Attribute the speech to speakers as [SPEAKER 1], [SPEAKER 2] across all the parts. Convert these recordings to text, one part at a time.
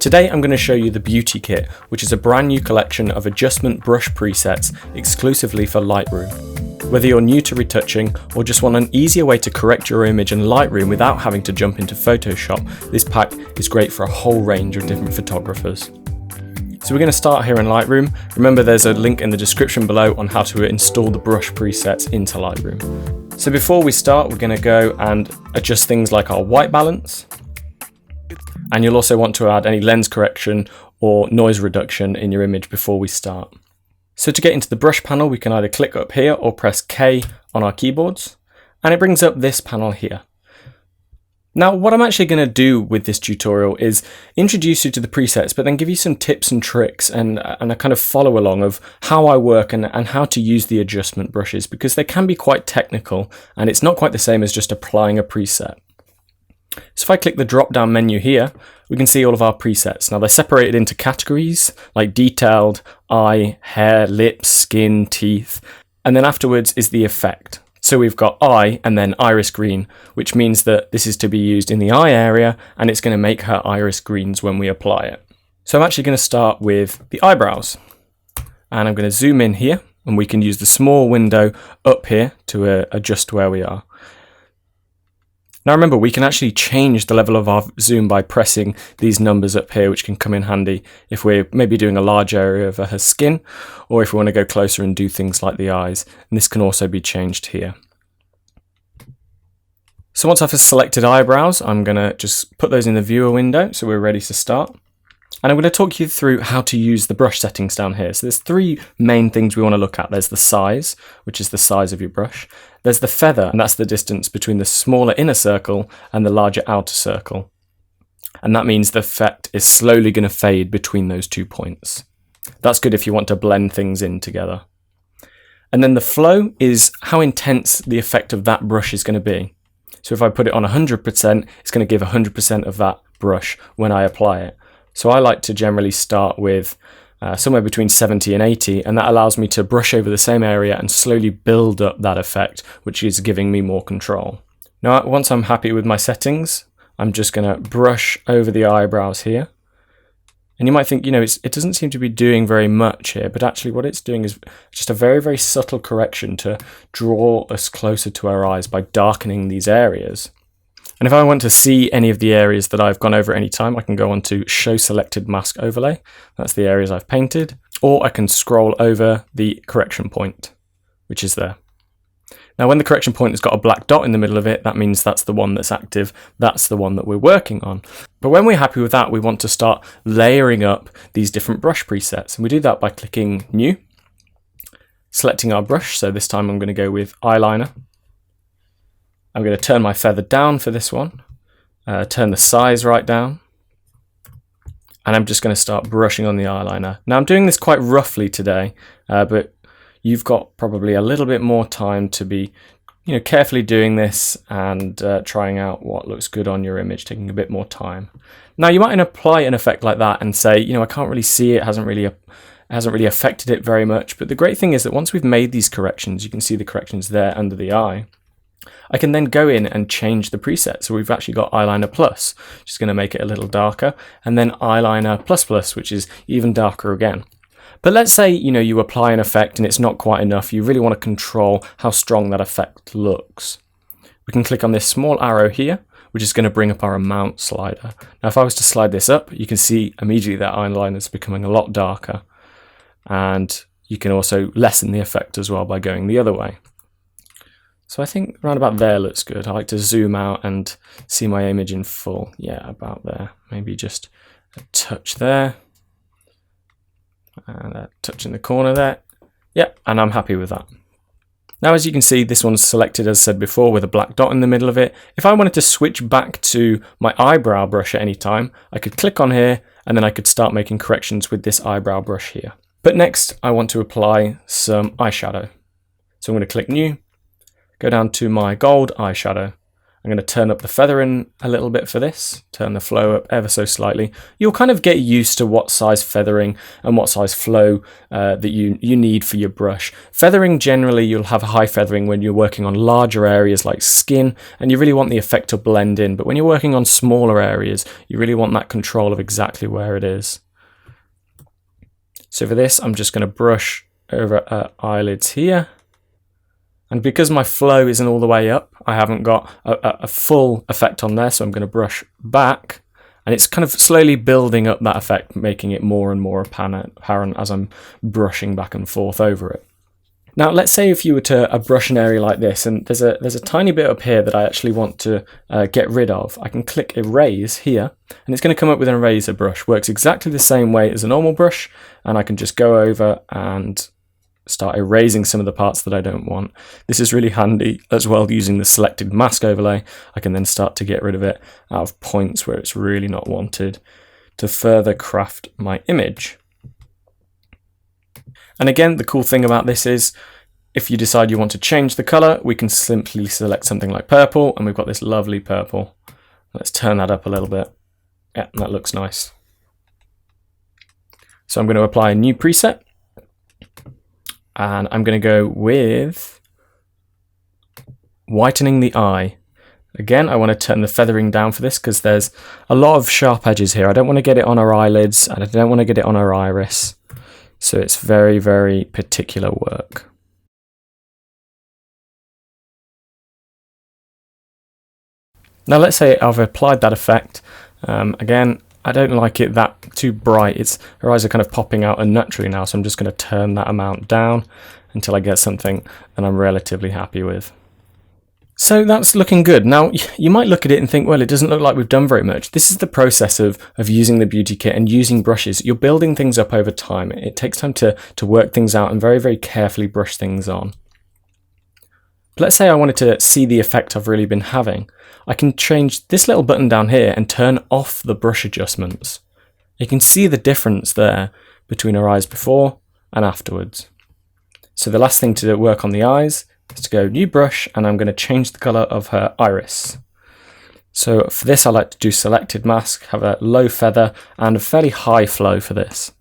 [SPEAKER 1] Today I'm going to show you the Beauty Kit, which is a brand new collection of adjustment brush presets exclusively for Lightroom. Whether you're new to retouching or just want an easier way to correct your image in Lightroom without having to jump into Photoshop, this pack is great for a whole range of different photographers. So we're going to start here in Lightroom. Remember, there's a link in the description below on how to install the brush presets into Lightroom. So before we start, we're going to go and adjust things like our white balance. And you'll also want to add any lens correction or noise reduction in your image before we start. So to get into the brush panel, we can either click up here or press K on our keyboards, and it brings up this panel here. Now, what I'm actually going to do with this tutorial is introduce you to the presets, but then give you some tips and tricks and a kind of follow along of how I work and how to use the adjustment brushes, because they can be quite technical and it's not quite the same as just applying a preset. So if I click the drop down menu here, we can see all of our presets. Now they're separated into categories like detailed, eye, hair, lips, skin, teeth, and then afterwards is the effect. So we've got eye and then iris green, which means that this is to be used in the eye area and it's going to make her iris greens when we apply it. So I'm actually going to start with the eyebrows, and I'm going to zoom in here, and we can use the small window up here to adjust where we are. Now remember, we can actually change the level of our zoom by pressing these numbers up here, which can come in handy if we're maybe doing a large area of her skin, or if we want to go closer and do things like the eyes. And this can also be changed here. So once I've selected eyebrows, I'm going to just put those in the viewer window so we're ready to start. And I'm going to talk you through how to use the brush settings down here. So there's three main things we want to look at. There's the size, which is the size of your brush. There's the feather, and that's the distance between the smaller inner circle and the larger outer circle. And that means the effect is slowly going to fade between those 2 points. That's good if you want to blend things in together. And then the flow is how intense the effect of that brush is going to be. So if I put it on 100%, it's going to give 100% of that brush when I apply it. So I like to generally start with somewhere between 70 and 80, and that allows me to brush over the same area and slowly build up that effect, which is giving me more control. Now, once I'm happy with my settings, I'm just going to brush over the eyebrows here. And you might think, it doesn't seem to be doing very much here, but actually what it's doing is just a very, very subtle correction to draw us closer to our eyes by darkening these areas. And if I want to see any of the areas that I've gone over at any time, I can go on to Show Selected Mask Overlay. That's the areas I've painted. Or I can scroll over the correction point, which is there. Now, when the correction point has got a black dot in the middle of it, that means that's the one that's active. That's the one that we're working on. But when we're happy with that, we want to start layering up these different brush presets. And we do that by clicking New, selecting our brush. So this time I'm going to go with eyeliner. I'm going to turn my feather down for this one, turn the size right down, and I'm just going to start brushing on the eyeliner. Now I'm doing this quite roughly today, but you've got probably a little bit more time to be carefully doing this and trying out what looks good on your image, taking a bit more time. Now you might apply an effect like that and say, I can't really see it, hasn't really affected it very much. But the great thing is that once we've made these corrections, you can see the corrections there under the eye. I can then go in and change the preset. So we've actually got Eyeliner Plus, which is going to make it a little darker, and then Eyeliner Plus Plus, which is even darker again. But let's say, you apply an effect and it's not quite enough. You really want to control how strong that effect looks. We can click on this small arrow here, which is going to bring up our amount slider. Now, if I was to slide this up, you can see immediately that eyeliner is becoming a lot darker. And you can also lessen the effect as well by going the other way. So I think around about there looks good. I like to zoom out and see my image in full. Yeah, about there. Maybe just a touch there. And a touch in the corner there. Yeah, and I'm happy with that. Now, as you can see, this one's selected, as I said before, with a black dot in the middle of it. If I wanted to switch back to my eyebrow brush at any time, I could click on here and then I could start making corrections with this eyebrow brush here. But next, I want to apply some eyeshadow. So I'm going to click New. Go down to my gold eyeshadow, I'm going to turn up the feathering a little bit for this, turn the flow up ever so slightly. You'll kind of get used to what size feathering and what size flow that you need for your brush. Feathering, generally you'll have high feathering when you're working on larger areas like skin, and you really want the effect to blend in. But when you're working on smaller areas, you really want that control of exactly where it is. So for this, I'm just going to brush over eyelids here. And because my flow isn't all the way up, I haven't got a full effect on there, so I'm going to brush back. And it's kind of slowly building up that effect, making it more and more apparent as I'm brushing back and forth over it. Now, let's say if you were to brush an area like this, and there's a tiny bit up here that I actually want to get rid of. I can click Erase here, and it's going to come up with an eraser brush. Works exactly the same way as a normal brush, and I can just go over and start erasing some of the parts that I don't want. This is really handy as well, using the selected mask overlay. I can then start to get rid of it out of points where it's really not wanted to further craft my image. And again, the cool thing about this is if you decide you want to change the color, we can simply select something like purple, and we've got this lovely purple. Let's turn that up a little bit. Yeah, that looks nice. So I'm going to apply a new preset. And I'm going to go with whitening the eye. Again, I want to turn the feathering down for this because there's a lot of sharp edges here. I don't want to get it on her eyelids, and I don't want to get it on her iris. So it's very, very particular work. Now let's say I've applied that effect. Again, I don't like it that too bright. Her eyes are kind of popping out unnaturally now, so I'm just going to turn that amount down until I get something that I'm relatively happy with. So that's looking good. Now, you might look at it and think, well, it doesn't look like we've done very much. This is the process of using the beauty kit and using brushes. You're building things up over time. It takes time to work things out and very, very carefully brush things on. But let's say I wanted to see the effect I've really been having. I can change this little button down here and turn off the brush adjustments. You can see the difference there between her eyes before and afterwards. So the last thing to work on the eyes is to go new brush, and I'm going to change the color of her iris. So for this, I like to do selected mask, have a low feather and a fairly high flow for this.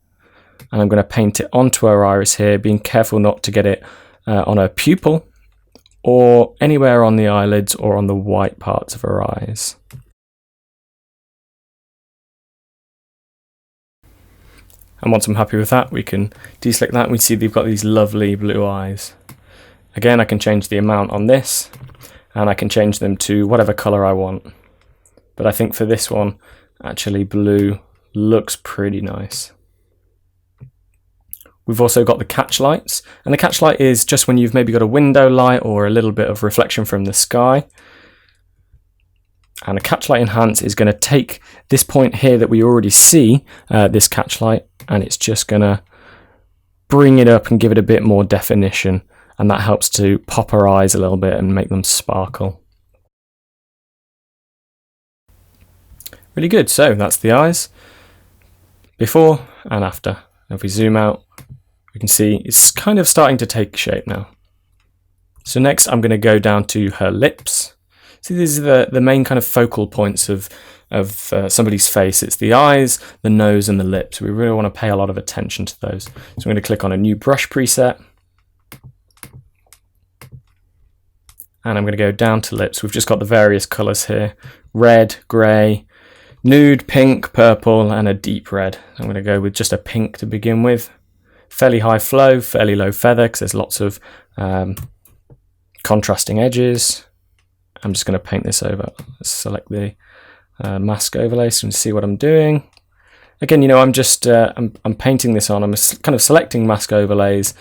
[SPEAKER 1] And I'm going to paint it onto her iris here, being careful not to get it on her pupil, or anywhere on the eyelids or on the white parts of her eyes. And once I'm happy with that, we can deselect that and we see they've got these lovely blue eyes. Again, I can change the amount on this, and I can change them to whatever colour I want. But I think for this one, actually blue looks pretty nice. We've also got the catch lights, and the catch light is just when you've maybe got a window light or a little bit of reflection from the sky. And a catch light enhance is going to take this point here that we already see, this catch light, and it's just going to bring it up and give it a bit more definition, and that helps to pop her eyes a little bit and make them sparkle. Really good. So that's the eyes before and after. If we zoom out, we can see it's kind of starting to take shape now. So next I'm going to go down to her lips. See, these are the main kind of focal points of somebody's face. It's the eyes, the nose and the lips. We really want to pay a lot of attention to those. So I'm going to click on a new brush preset. And I'm going to go down to lips. We've just got the various colours here. Red, grey, nude, pink, purple and a deep red. I'm going to go with just a pink to begin with. Fairly high flow, fairly low feather because there's lots of contrasting edges. I'm just going to paint this over. Let's select the mask overlay so you can see what I'm doing. Again, you know, I'm just I'm painting this on. I'm kind of selecting mask overlays.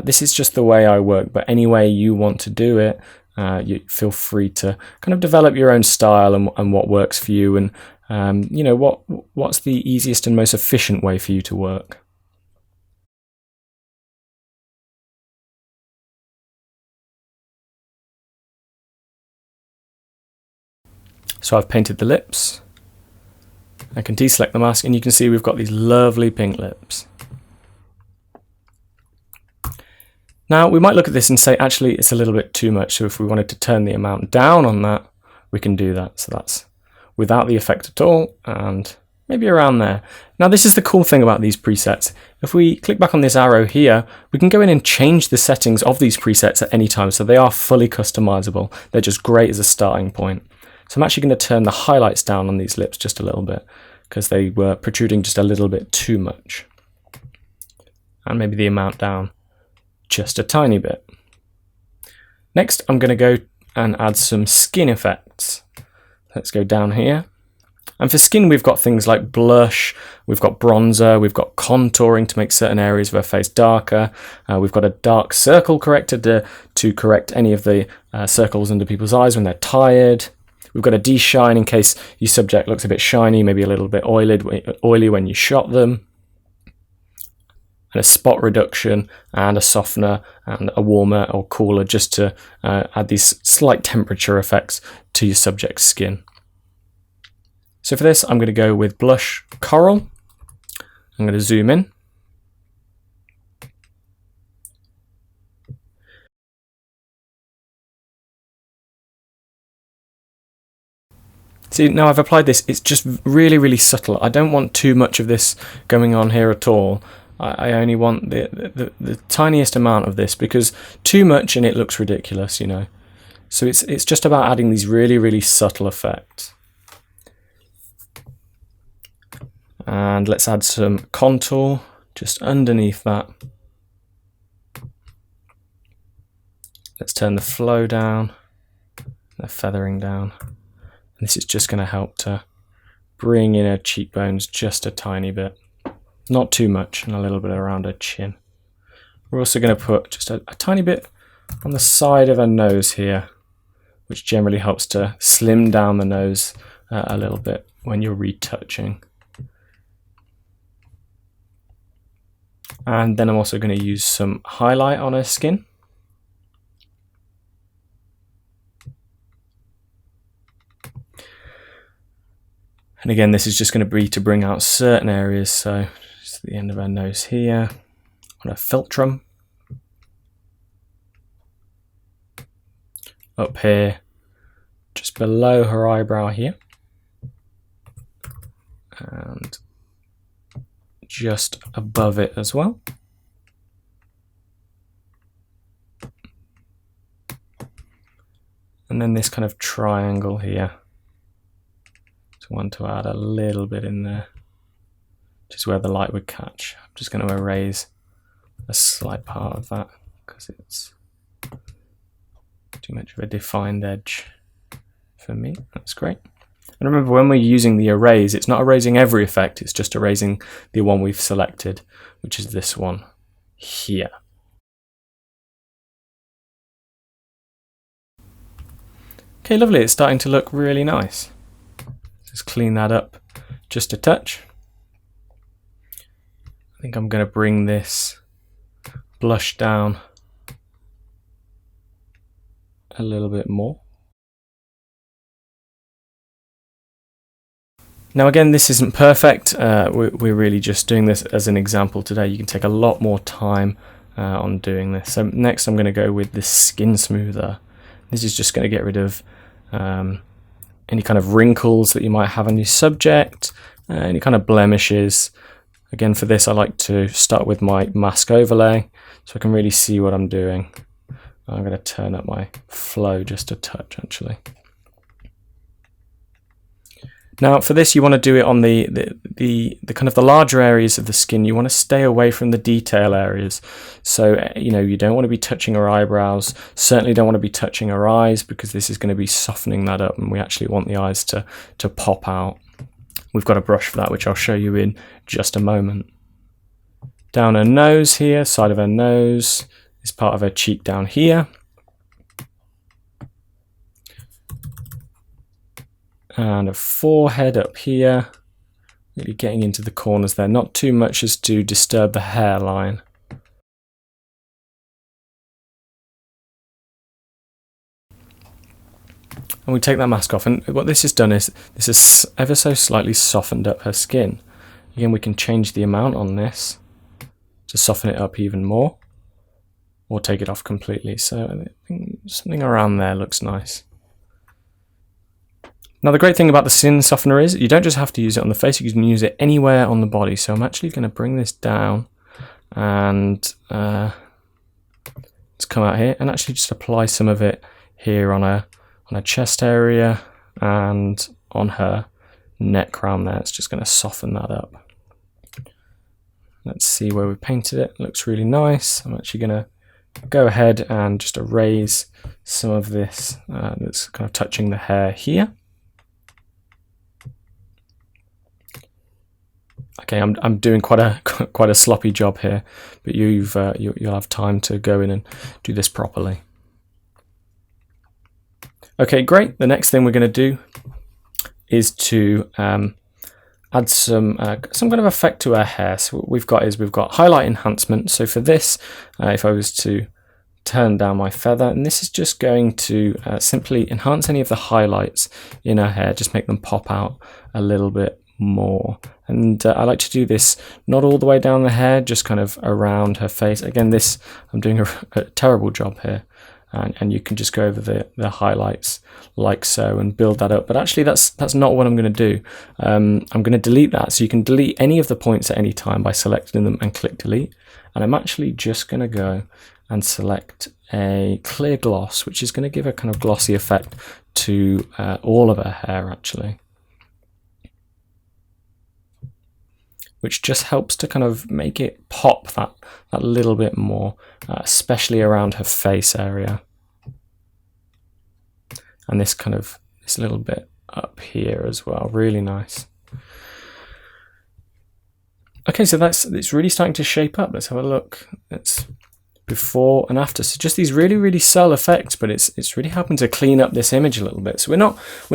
[SPEAKER 1] This is just the way I work, but any way you want to do it, you feel free to kind of develop your own style and what works for you, and you know, what's the easiest and most efficient way for you to work. So I've painted the lips. I can deselect the mask and you can see we've got these lovely pink lips. Now we might look at this and say actually it's a little bit too much, so if we wanted to turn the amount down on that, we can do that. So that's without the effect at all, and maybe around there. Now this is the cool thing about these presets. If we click back on this arrow here, we can go in and change the settings of these presets at any time, so they are fully customizable. They're just great as a starting point. So I'm actually going to turn the highlights down on these lips just a little bit, because they were protruding just a little bit too much. And maybe the amount down just a tiny bit. Next, I'm going to go and add some skin effects. Let's go down here. And for skin, we've got things like blush, we've got bronzer, we've got contouring to make certain areas of our face darker. We've got a dark circle corrector to correct any of the circles under people's eyes when they're tired. We've got a de-shine in case your subject looks a bit shiny, maybe a little bit oily when you shot them. And a spot reduction and a softener and a warmer or cooler, just to add these slight temperature effects to your subject's skin. So for this, I'm going to go with Blush Coral. I'm going to zoom in. See, now I've applied this, it's just really, really subtle. I don't want too much of this going on here at all. I only want the tiniest amount of this, because too much and it looks ridiculous, you know. So it's just about adding these really, really subtle effects. And let's add some contour just underneath that. Let's turn the flow down, the feathering down. And this is just going to help to bring in her cheekbones just a tiny bit. Not too much, and a little bit around her chin. We're also going to put just a tiny bit on the side of her nose here, which generally helps to slim down the nose a little bit when you're retouching. And then I'm also going to use some highlight on her skin. And again, this is just going to be to bring out certain areas, so just the end of her nose here, on her philtrum, up here, just below her eyebrow here, and just above it as well. And then this kind of triangle here. Want to add a little bit in there, just where the light would catch. I'm just going to erase a slight part of that because it's too much of a defined edge for me. That's great. And remember, when we're using the erase, it's not erasing every effect, it's just erasing the one we've selected, which is this one here. Okay, lovely. It's starting to look really nice. Just clean that up just a touch. I think I'm going to bring this blush down a little bit more. Now again, this isn't perfect. We're really just doing this as an example today. You can take a lot more time on doing this. So next I'm going to go with the skin smoother. This is just going to get rid of any kind of wrinkles that you might have on your subject, any kind of blemishes. Again, for this I like to start with my mask overlay so I can really see what I'm doing. I'm going to turn up my flow just a touch actually. Now for this you want to do it on the kind of the larger areas of the skin. You want to stay away from the detail areas. So you know, you don't want to be touching her eyebrows, certainly don't want to be touching her eyes, because this is going to be softening that up and we actually want the eyes to pop out. We've got a brush for that which I'll show you in just a moment. Down her nose here, side of her nose, this part of her cheek down here. And a forehead up here, really getting into the corners there, not too much as to disturb the hairline. And we take that mask off, and what this has done is this has ever so slightly softened up her skin. Again, we can change the amount on this to soften it up even more, or take it off completely. So I think something around there looks nice. Now the great thing about the sin softener is you don't just have to use it on the face, you can use it anywhere on the body. So I'm actually going to bring this down and let's come out here and actually just apply some of it here on a chest area and on her neck round there. It's just going to soften that up. Let's see where we painted it. Looks really nice. I'm actually going to go ahead and just erase some of this that's kind of touching the hair here. Okay, I'm doing quite a sloppy job here, but you'll have time to go in and do this properly. Okay, great. The next thing we're going to do is to add some kind of effect to our hair. So what we've got highlight enhancement. So for this, if I was to turn down my feather, and this is just going to simply enhance any of the highlights in her hair, just make them pop out a little bit more. And I like to do this not all the way down the hair, just kind of around her face. Again, this I'm doing a terrible job here, and you can just go over the highlights like so and build that up. But actually that's not what I'm going to do. I'm going to delete that, so you can delete any of the points at any time by selecting them and click delete. And I'm actually just going to go and select a clear gloss, which is going to give a kind of glossy effect to all of her hair actually, which just helps to kind of make it pop that little bit more, especially around her face area. And this little bit up here as well, really nice. Okay, so it's really starting to shape up. Let's have a look. It's before and after. So just these really, really subtle effects, but it's really helping to clean up this image a little bit. So we're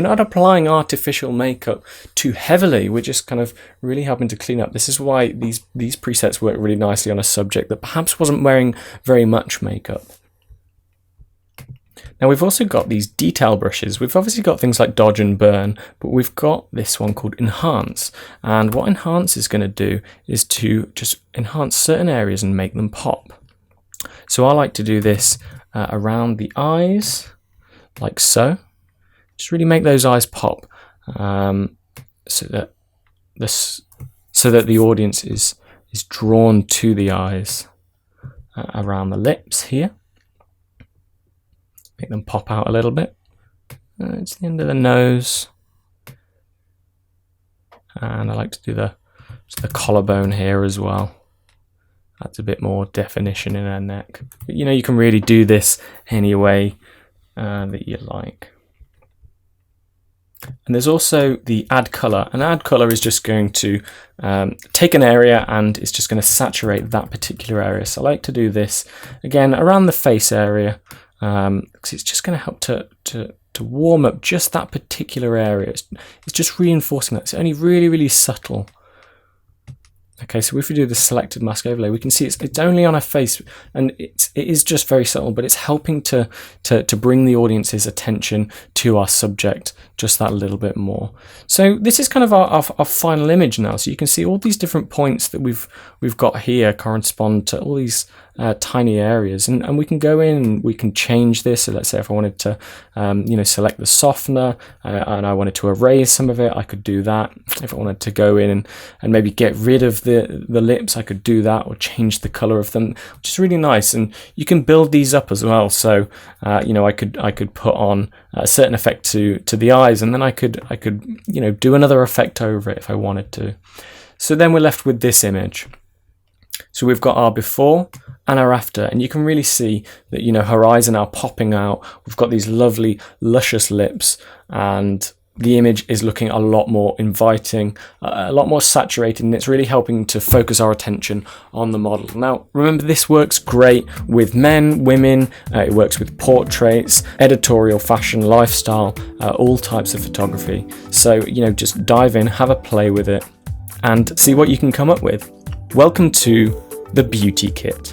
[SPEAKER 1] not applying artificial makeup too heavily. We're just kind of really helping to clean up. This is why these presets work really nicely on a subject that perhaps wasn't wearing very much makeup. Now we've also got these detail brushes. We've obviously got things like dodge and burn, but we've got this one called enhance. And what enhance is going to do is to just enhance certain areas and make them pop. So I like to do this around the eyes, like so. Just really make those eyes pop, so that the audience is drawn to the eyes. Around the lips here, make them pop out a little bit. It's the end of the nose, and I like to do the collarbone here as well. That's a bit more definition in her neck. But you can really do this any way that you like. And there's also the add color. And add color is just going to take an area and it's just going to saturate that particular area. So I like to do this again around the face area, because it's just going to help to warm up just that particular area. It's just reinforcing that. It's only really, really subtle. Okay, so if we do the selected mask overlay, we can see it's only on her face, and it is just very subtle, but it's helping to bring the audience's attention to our subject just that little bit more. So this is kind of our final image now. So you can see all these different points that we've got here correspond to all these tiny areas, and we can go in and we can change this. So let's say if I wanted to select the softener and I wanted to erase some of it, I could do that. If I wanted to go in and maybe get rid of the lips, I could do that, or change the color of them, which is really nice. And you can build these up as well. So I could put on a certain effect to the eyes, and then I could do another effect over it if I wanted to. So then we're left with this image. So we've got our before and our after, and you can really see that her eyes are now popping out. We've got these lovely luscious lips, and the image is looking a lot more inviting, a lot more saturated, and it's really helping to focus our attention on the model. Now remember, this works great with men, women, it works with portraits, editorial, fashion, lifestyle, all types of photography. So just dive in, have a play with it, and see what you can come up with. Welcome to the Beauty Kit.